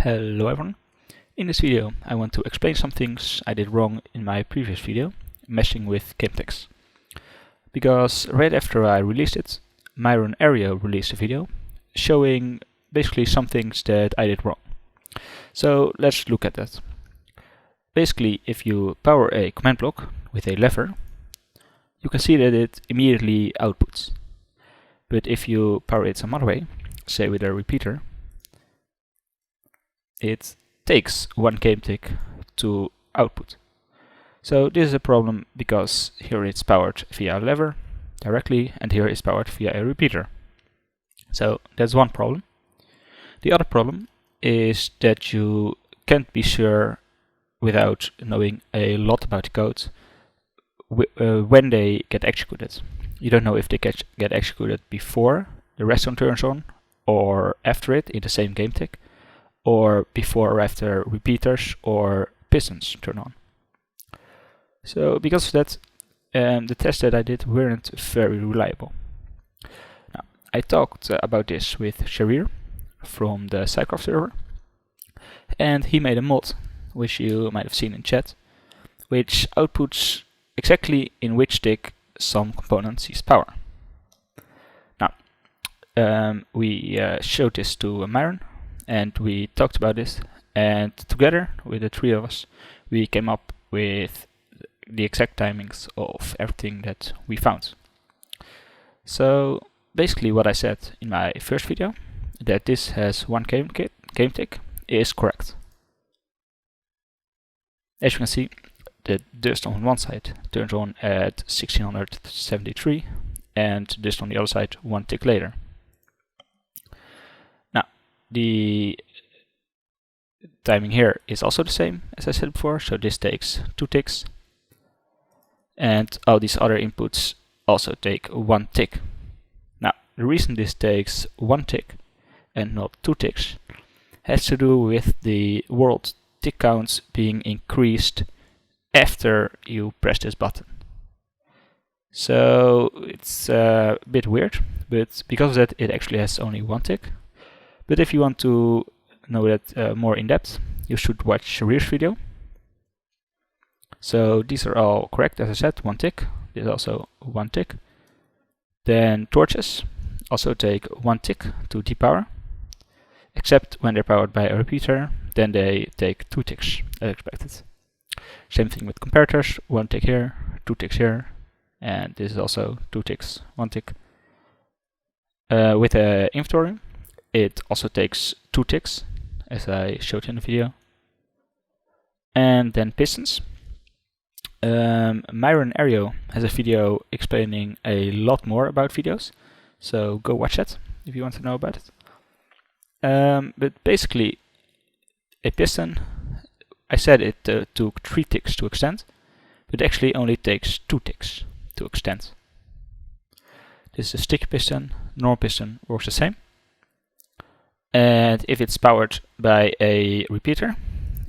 Hello everyone. In this video I want to explain some things I did wrong in my previous video, messing with gameticks. Because right after I released it, Myron Ario released a video showing basically some things that I did wrong. So let's look at that. Basically, if you power a command block with a lever, you can see that it immediately outputs. But if you power it some other way, say with a repeater, it takes one gametick to output. So this is a problem because here it's powered via a lever directly and here it's powered via a repeater. So that's one problem. The other problem is that you can't be sure without knowing a lot about the code when they get executed. You don't know if they get executed before the redstone turns on or after it in the same gametick, or before or after repeaters or pistons turn on. So because of that, the tests that I did weren't very reliable. Now, I talked about this with Sharir from the Cycroft server, and he made a mod, which you might have seen in chat, which outputs exactly in which tick some component sees power. Now, we showed this to Myron, and we talked about this, and together with the three of us we came up with the exact timings of everything that we found. So basically what I said in my first video, that this has one gametick, is correct. As you can see, the dust on one side turns on at 1673 and dust on the other side one tick later. The timing here is also the same as I said before, so this takes 2 ticks, and all these other inputs also take 1 tick. Now, the reason this takes 1 tick and not 2 ticks has to do with the world tick counts being increased after you press this button. So it's a bit weird, but because of that it actually has only 1 tick. But if you want to know that more in depth, you should watch Sharir's video. So these are all correct, as I said, 1 tick. This is also 1 tick. Then torches also take 1 tick to depower, except when they're powered by a repeater, then they take 2 ticks as expected. Same thing with comparators, 1 tick here, 2 ticks here, and this is also 2 ticks, 1 tick. With an inventory, it also takes 2 ticks, as I showed in the video. And then pistons. Myron Ario has a video explaining a lot more about videos, so go watch that if you want to know about it. But basically, a piston, I said it took 3 ticks to extend, but actually only takes 2 ticks to extend. This is a sticky piston, normal piston works the same. And if it's powered by a repeater,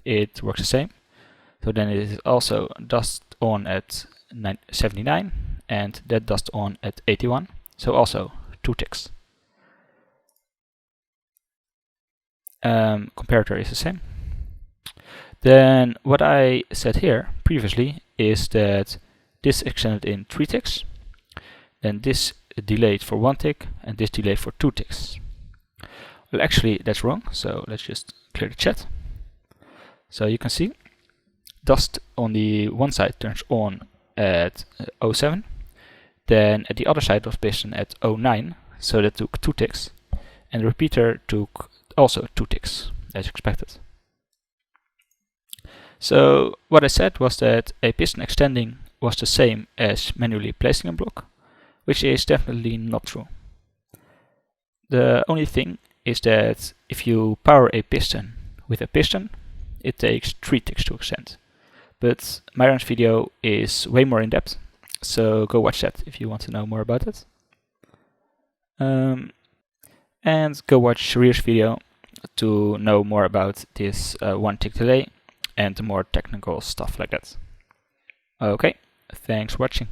it works the same. So then it is also dust on at 79 and that dust on at 81. So also 2 ticks. Comparator is the same. Then what I said here previously is that this extended in 3 ticks. Then this delayed for 1 tick and this delayed for 2 ticks. Well, actually that's wrong, so let's just clear the chat. So you can see dust on the one side turns on at 07, then at the other side was piston at 09, so that took 2 ticks, and the repeater took also 2 ticks as expected. So what I said was that a piston extending was the same as manually placing a block, which is definitely not true. The only thing is that if you power a piston with a piston, it takes 3 ticks to extend. But Myron's video is way more in depth, so go watch that if you want to know more about it. And go watch Sharir's video to know more about this 1 tick delay and more technical stuff like that. Okay, thanks for watching.